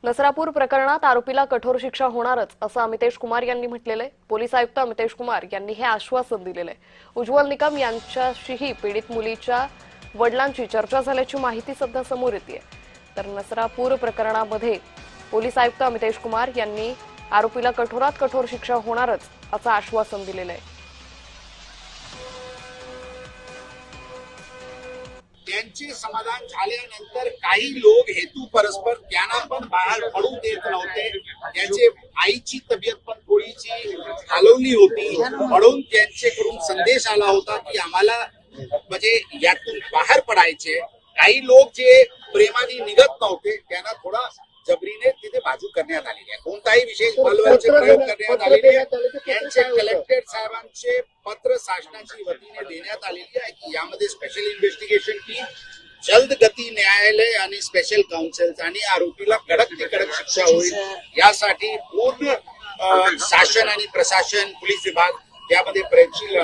नसरापूर प्रकरणात आरोपीला कठोर शिक्षा होणारच असं अमितेश कुमार यांनी म्हटलेलं आहे। पोलीस आयुक्त अमितेश कुमार यांनी हे आश्वासन दिलेलं आहे। उज्ज्वल निकम यांच्याशीही पीडित मुलीच्या वडिलांची चर्चा झाल्याची माहिती सध्या समोर येते। तर नसरापूर प्रकरणामध्ये पोलीस आयुक्त अमितेश कुमार यांनी आरोपीला कठोरात कठोर शिक्षा होणारच असं आश्वासन दिलेलं आहे। त्यांचे समाधान झाल्यानंतर काही लोक हेतू परस्पर त्यांना पण बाहेर पडू देत नव्हते। त्याचे आईची तब्येत पण थोडीशी खालवली होती, म्हणून त्यांच्याकडून संदेश आला होता की आम्हाला म्हणजे यातून बाहेर पडायचे। काही लोक जे प्रेमाने निघत नव्हते त्यांना थोडा जबरीने तिथे बाजू करण्यात आलेली आहे। कोणताही विशेष बलवरचे प्रयोग करण्यात आलेले आहे। त्यांचे कलेक्टर साहेबांचे पत्र शासनाची वतीने देण्यात आलेली आहे की यामध्ये स्पेशल इन्व्हेस्टिगेशन टीम, जलद गती न्यायालय आणि स्पेशल काउन्सिल्स आणि आरोपीला कडक ते कडक शिक्षा होईल यासाठी पूर्ण शासन आणि प्रशासन, पोलीस विभाग यामध्ये प्रयत्नशील